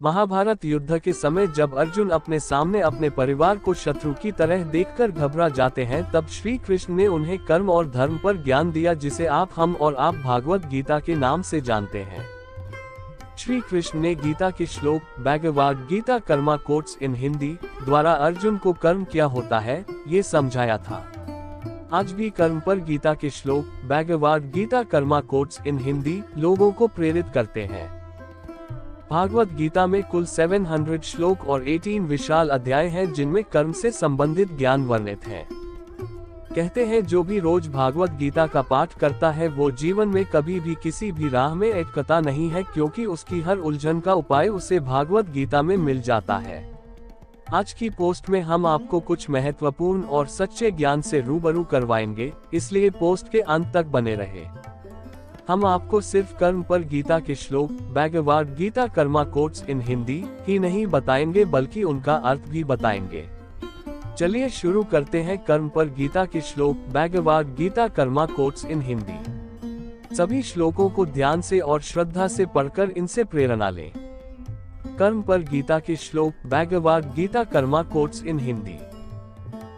महाभारत युद्ध के समय जब अर्जुन अपने सामने अपने परिवार को शत्रु की तरह देखकर घबरा जाते हैं, तब श्री कृष्ण ने उन्हें कर्म और धर्म पर ज्ञान दिया, जिसे हम और आप भागवत गीता के नाम से जानते हैं। श्री कृष्ण ने गीता के श्लोक Bhagavad Gita karma quotes in Hindi द्वारा अर्जुन को कर्म क्या होता है ये समझाया था। आज भी कर्म पर गीता के श्लोक Bhagavad Gita karma quotes in Hindi लोगों को प्रेरित करते हैं। भागवत गीता में कुल 700 श्लोक और 18 विशाल अध्याय हैं, जिनमें कर्म से संबंधित ज्ञान वर्णित है। कहते हैं जो भी रोज भागवत गीता का पाठ करता है वो जीवन में कभी भी किसी भी राह में अटकता नहीं है, क्योंकि उसकी हर उलझन का उपाय उसे भागवत गीता में मिल जाता है। आज की पोस्ट में हम आपको कुछ महत्वपूर्ण और सच्चे ज्ञान से रूबरू करवाएंगे, इसलिए पोस्ट के अंत तक बने रहे। हम आपको सिर्फ कर्म पर गीता के श्लोक Bhagavad Gita karma quotes in Hindi ही नहीं बताएंगे, बल्कि उनका अर्थ भी बताएंगे। चलिए शुरू करते हैं कर्म पर गीता के श्लोक Bhagavad Gita karma quotes in Hindi. सभी श्लोकों को ध्यान से और श्रद्धा से पढ़कर इनसे प्रेरणा लें। कर्म पर गीता के श्लोक Bhagavad Gita karma quotes in Hindi.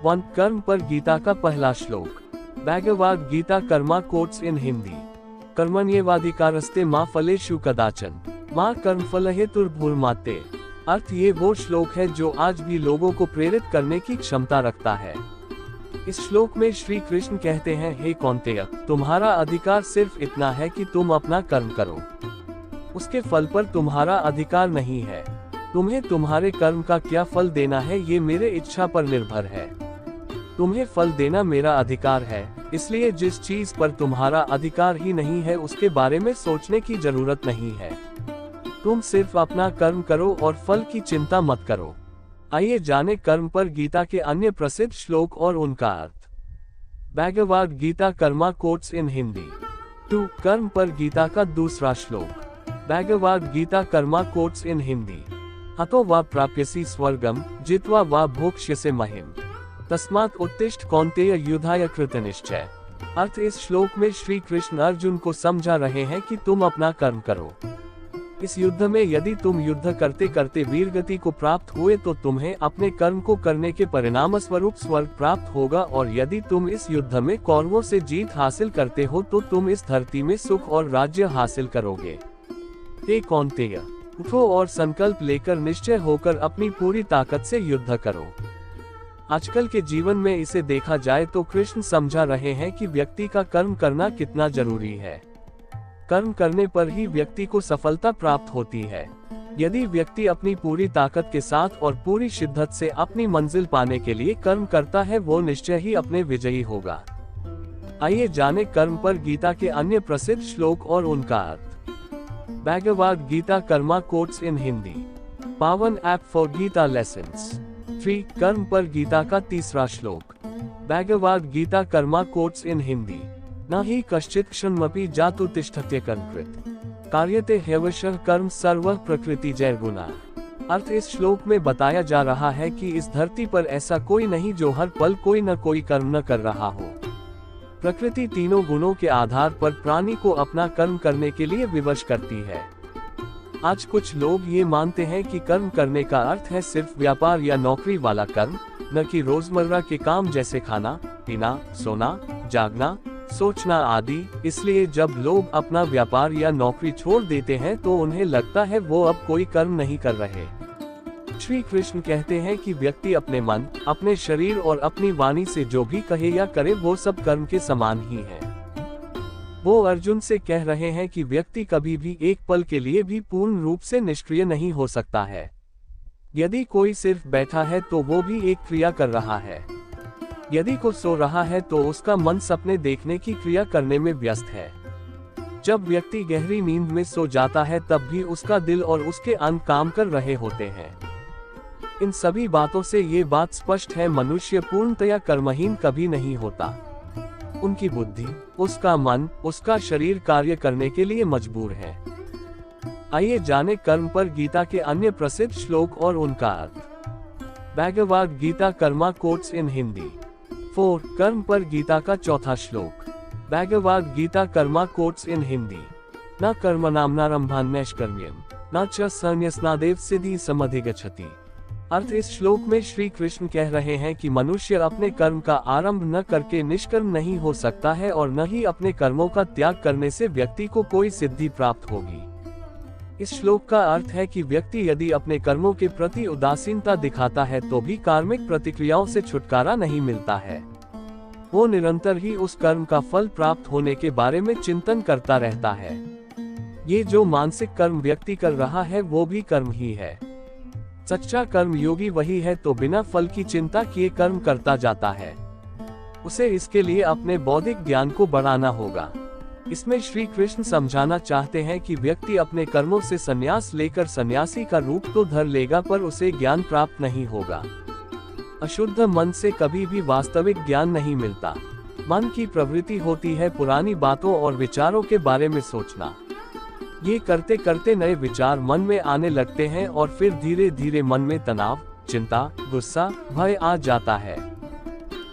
1. कर्म पर गीता का पहला श्लोक Bhagavad Gita karma quotes in Hindi. कर्मण्येवाधिकारस्ते मा फलेषु कदाचन मा कर्मफल हेतुर्भुर्माते। अर्थ ये वो श्लोक है जो आज भी लोगों को प्रेरित करने की क्षमता रखता है। इस श्लोक में श्री कृष्ण कहते हैं, हे कौन्तेय, तुम्हारा अधिकार सिर्फ इतना है कि तुम अपना कर्म करो। उसके फल पर तुम्हारा अधिकार नहीं है। तुम्हें तुम्हारे कर्म का क्या फल देना है ये मेरे इच्छा पर निर्भर है। तुम्हें फल देना मेरा अधिकार है, इसलिए जिस चीज पर तुम्हारा अधिकार ही नहीं है उसके बारे में सोचने की जरूरत नहीं है। तुम सिर्फ अपना कर्म करो और फल की चिंता मत करो। आइए जाने कर्म पर गीता के अन्य प्रसिद्ध श्लोक और उनका अर्थ। Bhagavad Gita karma quotes in Hindi. 2. कर्म पर गीता का दूसरा श्लोक Bhagavad Gita karma quotes in Hindi. हतो वा प्राप्यसि स्वर्गम जित्वा वा भोक्ष्यसे महिम तस्मात् उत्तिष्ठ कौन्तेय युद्धाय कृतनिश्चय। अर्थ इस श्लोक में श्री कृष्ण अर्जुन को समझा रहे हैं कि तुम अपना कर्म करो। इस युद्ध में यदि तुम युद्ध करते करते वीरगति को प्राप्त हुए तो तुम्हें अपने कर्म को करने के परिणाम स्वरूप स्वर्ग प्राप्त होगा, और यदि तुम इस युद्ध में कौरवों से जीत हासिल करते हो तो तुम इस धरती में सुख और राज्य हासिल करोगे। हे कौन्तेय, उठो और संकल्प लेकर निश्चय होकर अपनी पूरी ताकत से युद्ध करो। आजकल के जीवन में इसे देखा जाए तो कृष्ण समझा रहे हैं कि व्यक्ति का कर्म करना कितना जरूरी है। कर्म करने पर ही व्यक्ति को सफलता प्राप्त होती है। यदि व्यक्ति अपनी पूरी ताकत के साथ और पूरी शिद्दत से अपनी मंजिल पाने के लिए कर्म करता है, वो निश्चय ही अपने विजयी होगा। आइए जाने कर्म पर गीता के अन्य प्रसिद्ध श्लोक और उनका अर्थ। Bhagavad Gita karma quotes in Hindi. Paavan app for Gita lessons. 3. कर्म पर गीता का तीसरा श्लोक Bhagavad Gita karma quotes in Hindi. न हि कश्चित् क्षणमपि जातु तिष्ठत्य कर्मकृत् कार्यते ह्यवशः कर्म सर्वः प्रकृति जैर्गुणा। अर्थ इस श्लोक में बताया जा रहा है कि इस धरती पर ऐसा कोई नहीं जो हर पल कोई न कोई कर्म न कर रहा हो। प्रकृति तीनों गुणों के आधार पर प्राणी को अपना कर्म करने के लिए विवश करती है। आज कुछ लोग ये मानते हैं कि कर्म करने का अर्थ है सिर्फ व्यापार या नौकरी वाला कर्म, न कि रोजमर्रा के काम जैसे खाना पीना, सोना, जागना, सोचना आदि। इसलिए जब लोग अपना व्यापार या नौकरी छोड़ देते हैं तो उन्हें लगता है वो अब कोई कर्म नहीं कर रहे। श्री कृष्ण कहते हैं कि व्यक्ति अपने मन, अपने शरीर और अपनी वाणी से जो भी कहे या करे वो सब कर्म के समान ही है। वो अर्जुन से कह रहे हैं कि व्यक्ति कभी भी एक पल के लिए भी पूर्ण रूप से निष्क्रिय नहीं हो सकता है। यदि कोई सिर्फ बैठा है तो वो भी एक क्रिया कर रहा है। यदि कोई सो रहा है तो उसका मन सपने देखने की क्रिया करने में व्यस्त है। जब व्यक्ति गहरी नींद में सो जाता है तब भी उसका दिल और उसके अंग काम कर रहे होते हैं। इन सभी बातों से ये बात स्पष्ट है, मनुष्य पूर्णतया कर्महीन कभी नहीं होता। उनकी बुद्धि, उसका मन, उसका शरीर कार्य करने के लिए मजबूर है। आइए जाने कर्म पर गीता के अन्य प्रसिद्ध श्लोक और उनका अर्थ। Bhagavad Gita karma quotes in Hindi. 4. कर्म पर गीता का चौथा श्लोक Bhagavad Gita karma quotes in Hindi. न कर्मणामनारंभान्नैष्कर्म्यम् न च संन्यसनादेव सिद्धि समधिगच्छति। अर्थ इस श्लोक में श्री कृष्ण कह रहे हैं कि मनुष्य अपने कर्म का आरंभ न करके निष्कर्म नहीं हो सकता है और न ही अपने कर्मों का त्याग करने से व्यक्ति को कोई सिद्धि प्राप्त होगी। इस श्लोक का अर्थ है कि व्यक्ति यदि अपने कर्मों के प्रति उदासीनता दिखाता है तो भी कार्मिक प्रतिक्रियाओं से छुटकारा नहीं मिलता है। वो निरंतर ही उस कर्म का फल प्राप्त होने के बारे में चिंतन करता रहता है। ये जो मानसिक कर्म व्यक्ति कर रहा है वो भी कर्म ही है। सच्चा कर्म योगी वही है तो बिना फल की चिंता किए कर्म करता जाता है। उसे इसके लिए अपने बौद्धिक ज्ञान को बढ़ाना होगा। इसमें श्री कृष्ण समझाना चाहते हैं कि व्यक्ति अपने कर्मों से संन्यास लेकर सन्यासी का रूप तो धर लेगा पर उसे ज्ञान प्राप्त नहीं होगा। अशुद्ध मन से कभी भी वास्तविक ज्ञान नहीं मिलता। मन की प्रवृत्ति होती है पुरानी बातों और विचारों के बारे में सोचना। ये करते करते नए विचार मन में आने लगते हैं और फिर धीरे धीरे मन में तनाव, चिंता, गुस्सा, भय आ जाता है।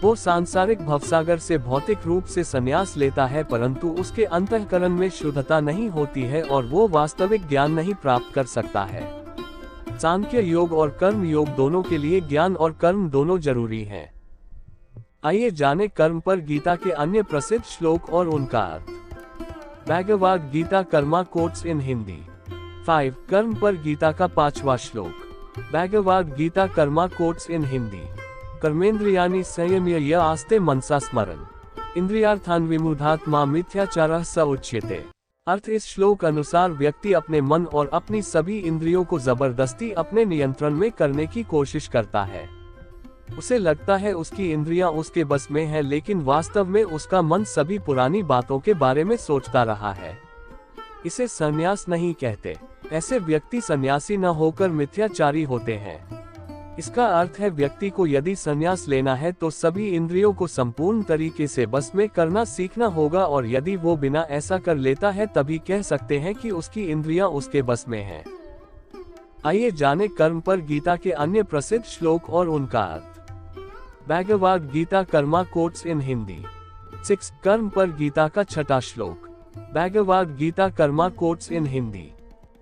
वो सांसारिक भवसागर से भौतिक रूप से संन्यास लेता है परंतु उसके अंतःकरण में शुद्धता नहीं होती है और वो वास्तविक ज्ञान नहीं प्राप्त कर सकता है। सांख्य योग और कर्म योग दोनों के लिए ज्ञान और कर्म दोनों जरूरी हैं। आइए जाने कर्म पर गीता के अन्य प्रसिद्ध श्लोक और उनका अर्थ। Bhagavad Gita karma quotes in Hindi. 5 कर्म पर गीता का 5वां श्लोक। Bhagavad Gita karma quotes in Hindi. कर्मेंद्रियाणि संयम्य य आस्ते मनसा स्मरन् इंद्रियार्थान् विमूढात् मा मिथ्याचारः स उच्यते। अर्थ इस श्लोक अनुसार व्यक्ति अपने मन और अपनी सभी इंद्रियों को जबरदस्ती अपने नियंत्रण में करने की कोशिश करता है। उसे लगता है उसकी इंद्रियां उसके बस में है लेकिन वास्तव में उसका मन सभी पुरानी बातों के बारे में सोचता रहा है। इसे संन्यास नहीं कहते। ऐसे व्यक्ति सन्यासी न होकर मिथ्याचारी होते हैं। इसका अर्थ है व्यक्ति को यदि संन्यास लेना है तो सभी इंद्रियों को संपूर्ण तरीके से बस में करना सीखना होगा और यदि वो बिना ऐसा कर लेता है तभी कह सकते हैं कि उसकी इंद्रियां उसके बस में हैं। आइए जाने कर्म पर गीता के अन्य प्रसिद्ध श्लोक और उनका अर्थ। Bhagavad Gita karma quotes in Hindi. 6 कर्म पर गीता का 6वां श्लोक। Bhagavad Gita karma quotes in Hindi.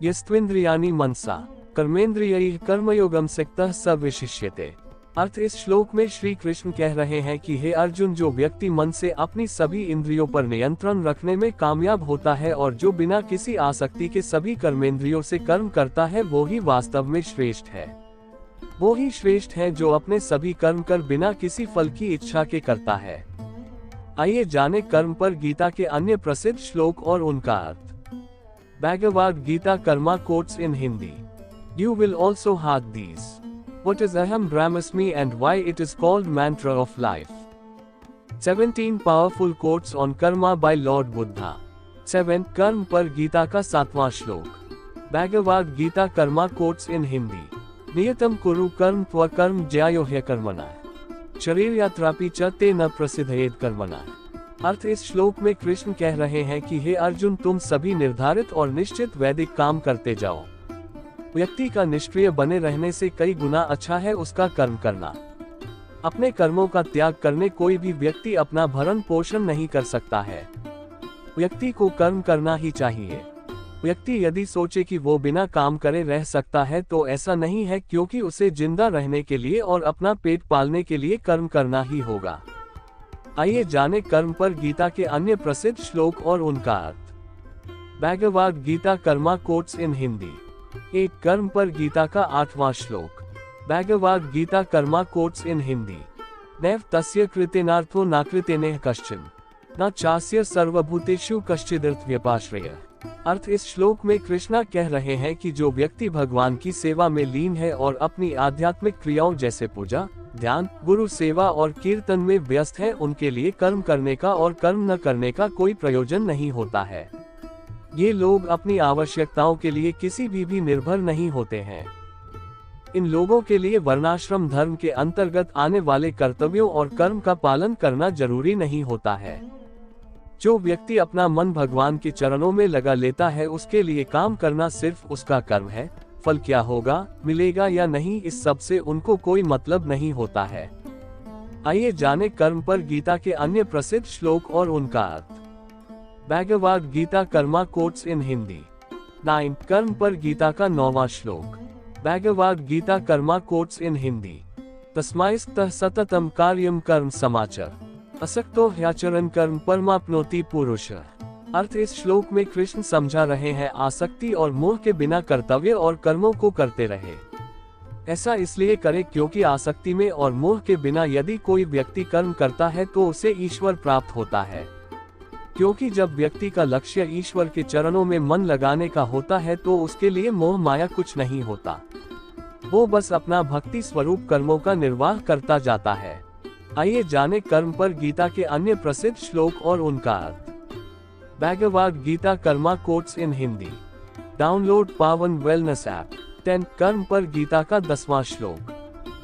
यस्त्विन्द्रियाणि मनसा कर्मेंद्रियैः कर्मयोगम सक्तः स विशिष्यते। अर्थ इस श्लोक में श्री कृष्ण कह रहे हैं कि हे अर्जुन, जो व्यक्ति मन से अपनी सभी इंद्रियों पर नियंत्रण रखने में कामयाब होता है और जो बिना किसी आसक्ति के सभी कर्मेंद्रियों से कर्म करता है वो ही वास्तव में श्रेष्ठ है। वो ही श्रेष्ठ है जो अपने सभी कर्म कर बिना किसी फल की इच्छा के करता है। आइए जाने कर्म पर गीता के अन्य प्रसिद्ध श्लोक और उनका अर्थ। Bhagavad Gita karma quotes in Hindi. You will also hear these. What is Aham Brahmasmi and why it is called mantra of life? 17 powerful quotes on karma by Lord Buddha. 7 कर्म पर गीता का 7वां श्लोक। Bhagavad Gita karma quotes in Hindi. नियतम कुरु कर्म त्व कर्म ज्यायो ह्यकर्मणा शरीर यात्रापि च ते न प्रसिद्धयेद कर्मणा। अर्थ इस श्लोक में कृष्ण कह रहे हैं कि हे अर्जुन, तुम सभी निर्धारित और निश्चित वैदिक काम करते जाओ। व्यक्ति का निष्क्रिय बने रहने से कई गुना अच्छा है उसका कर्म करना। अपने कर्मों का त्याग करने कोई भी व्यक्ति अपना भरण पोषण नहीं कर सकता है। व्यक्ति को कर्म करना ही चाहिए। व्यक्ति यदि सोचे कि वो बिना काम करे रह सकता है तो ऐसा नहीं है, क्योंकि उसे जिंदा रहने के लिए और अपना पेट पालने के लिए कर्म करना ही होगा। आइए जाने कर्म पर गीता के अन्य प्रसिद्ध श्लोक और उनका अर्थ। Bhagavad Gita karma quotes in Hindi. 1 कर्म पर गीता का 8वां श्लोक। Bhagavad Gita karma quotes in Hindi. नैव तस्य कृतेनार्थो न कृतेनेह कश्चिन न चास्य सर्वभूतेषु कश्चिदर्थव्यपाश्रय। अर्थ इस श्लोक में कृष्णा कह रहे हैं कि जो व्यक्ति भगवान की सेवा में लीन है और अपनी आध्यात्मिक क्रियाओं जैसे पूजा, ध्यान, गुरु सेवा और कीर्तन में व्यस्त है, उनके लिए कर्म करने का और कर्म न करने का कोई प्रयोजन नहीं होता है। ये लोग अपनी आवश्यकताओं के लिए किसी भी निर्भर नहीं होते हैं। इन लोगों के लिए वर्णाश्रम धर्म के अंतर्गत आने वाले कर्तव्यों और कर्म का पालन करना जरूरी नहीं होता है। जो व्यक्ति अपना मन भगवान के चरणों में लगा लेता है उसके लिए काम करना सिर्फ उसका कर्म है। फल क्या होगा, मिलेगा या नहीं, इस सब से उनको कोई मतलब नहीं होता है। आइए जाने कर्म पर गीता के अन्य प्रसिद्ध श्लोक और उनका अर्थ। Bhagavad Gita karma quotes in Hindi. 9 कर्म पर गीता का 9वां श्लोक। Bhagavad Gita karma quotes in Hindi. तस्मास्तः सततम कार्यम कर्म समाचर असक्तो ह्याचरण कर्म परमाप्नोति पुरुष। अर्थ इस श्लोक में कृष्ण समझा रहे हैं आसक्ति और मोह के बिना कर्तव्य और कर्मों को करते रहे। ऐसा इसलिए करे क्योंकि आसक्ति में और मोह के बिना यदि कोई व्यक्ति कर्म करता है तो उसे ईश्वर प्राप्त होता है। क्योंकि जब व्यक्ति का लक्ष्य ईश्वर के चरणों में मन लगाने का होता है तो उसके लिए मोह माया कुछ नहीं होता, वो बस अपना भक्ति स्वरूप कर्मों का निर्वाह करता जाता है। आइए जाने कर्म पर गीता के अन्य प्रसिद्ध श्लोक और उनका अर्थ। Bhagavad Gita karma quotes in Hindi. Download Paavan wellness app. 10 कर्म पर गीता का 10वां श्लोक।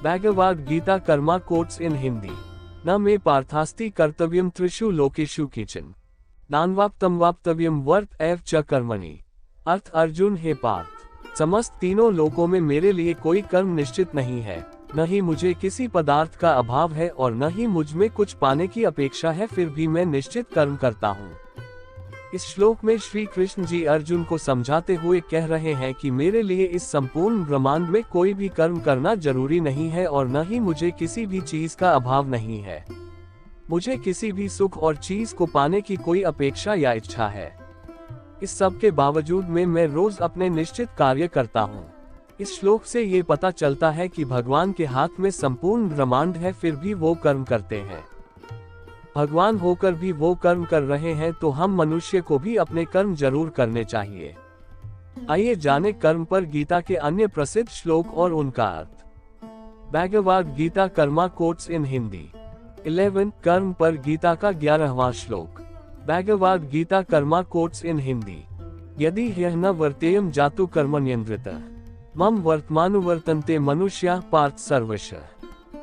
Bhagavad Gita karma quotes in Hindi. न मे पार्थास्ति कर्तव्यम त्रिषु लोकेषु किंचन नान्वाप्तम वाप्तव्यम वर्त एव च कर्मणि। अर्थ अर्जुन हे पार्थ, समस्त तीनों लोकों में मेरे लिए कोई कर्म निश्चित नहीं है, न ही मुझे किसी पदार्थ का अभाव है और न ही मुझ में कुछ पाने की अपेक्षा है, फिर भी मैं निश्चित कर्म करता हूँ। इस श्लोक में श्री कृष्ण जी अर्जुन को समझाते हुए कह रहे हैं कि मेरे लिए इस संपूर्ण ब्रह्मांड में कोई भी कर्म करना जरूरी नहीं है और न ही मुझे किसी भी चीज का अभाव नहीं है। मुझे किसी भी सुख और चीज को पाने की कोई अपेक्षा या इच्छा है। इस सब के बावजूद में मैं रोज अपने निश्चित कार्य करता हूँ। इस श्लोक से ये पता चलता है कि भगवान के हाथ में संपूर्ण ब्रह्मांड है, फिर भी वो कर्म करते हैं। भगवान होकर भी वो कर्म कर रहे हैं तो हम मनुष्य को भी अपने कर्म जरूर करने चाहिए। आइए जाने कर्म पर गीता के अन्य प्रसिद्ध श्लोक और उनका अर्थ। Bhagavad Gita karma quotes in Hindi. 11 कर्म पर गीता का 11वां श्लोक। Bhagavad Gita karma quotes in Hindi. यदि ह्यः न वर्तेयम जातु कर्मण्यनृतः मम वर्तमानुवर्तन्ते मनुष्याः पार्थ सर्वशः।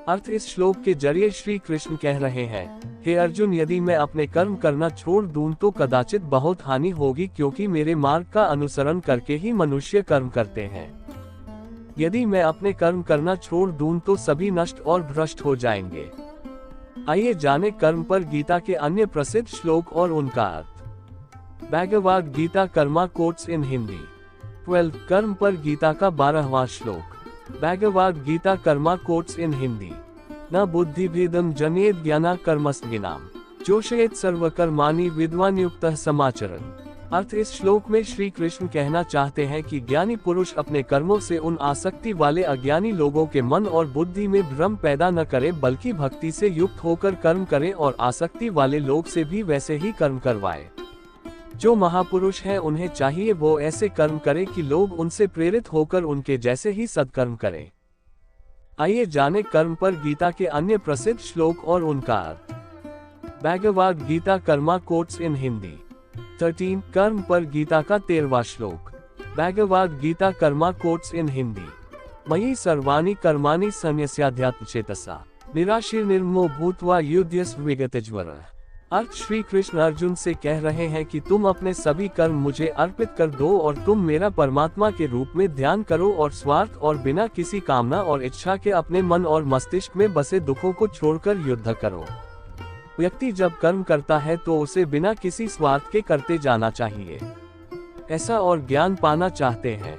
अर्थ इस श्लोक के जरिए श्री कृष्ण कह रहे हैं, हे अर्जुन, यदि मैं अपने कर्म करना छोड़ दूं तो कदाचित बहुत हानि होगी, क्योंकि मेरे मार्ग का अनुसरण करके ही मनुष्य कर्म करते हैं। यदि मैं अपने कर्म करना छोड़ दूं तो सभी नष्ट और भ्रष्ट हो जाएंगे। आइए जाने कर्म पर गीता के अन्य प्रसिद्ध श्लोक और उनका अर्थ। Bhagavad Gita karma quotes in Hindi. 12 कर्म पर गीता का 12वां श्लोक। Bhagavad Gita karma quotes in Hindi. न बुद्धिभेदम जनेत ज्ञाना कर्मस्विनाम जोशयेत सर्वकर्माणि विद्वान युक्तः समाचरन्। अर्थ इस श्लोक में श्री कृष्ण कहना चाहते हैं कि ज्ञानी पुरुष अपने कर्मों से उन आसक्ति वाले अज्ञानी लोगों के मन और बुद्धि में भ्रम पैदा न करे, बल्कि भक्ति से युक्त होकर कर्म करें और आसक्ति वाले लोग से भी वैसे ही कर्म करवाए। जो महापुरुष हैं उन्हें चाहिए वो ऐसे कर्म करें कि लोग उनसे प्रेरित होकर उनके जैसे ही सत्कर्म करें। आइए जाने कर्म पर गीता के अन्य प्रसिद्ध श्लोक और उनका अर्थ। Bhagavad Gita karma quotes in Hindi. 13 कर्म पर गीता का 13वां श्लोक। Bhagavad Gita karma quotes in Hindi. मयि सर्वाणि कर्माणि सन्न्यस्याध्यात्मचेतसा निराशीर्निर्ममो भूत्वा युध्यस्व विगतज्वरः। अर्थ श्री कृष्ण अर्जुन से कह रहे हैं कि तुम अपने सभी कर्म मुझे अर्पित कर दो और तुम मेरा परमात्मा के रूप में ध्यान करो और स्वार्थ और बिना किसी कामना और इच्छा के अपने मन और मस्तिष्क में बसे दुखों को छोड़कर युद्ध करो। व्यक्ति जब कर्म करता है तो उसे बिना किसी स्वार्थ के करते जाना चाहिए। ऐसा और ज्ञान पाना चाहते हैं,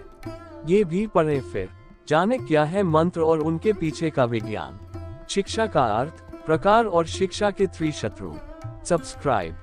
ये भी पढ़े फिर जाने क्या है मंत्र और उनके पीछे का विज्ञान। शिक्षा का अर्थ, प्रकार और शिक्षा के 3 शत्रु। सब्सक्राइब।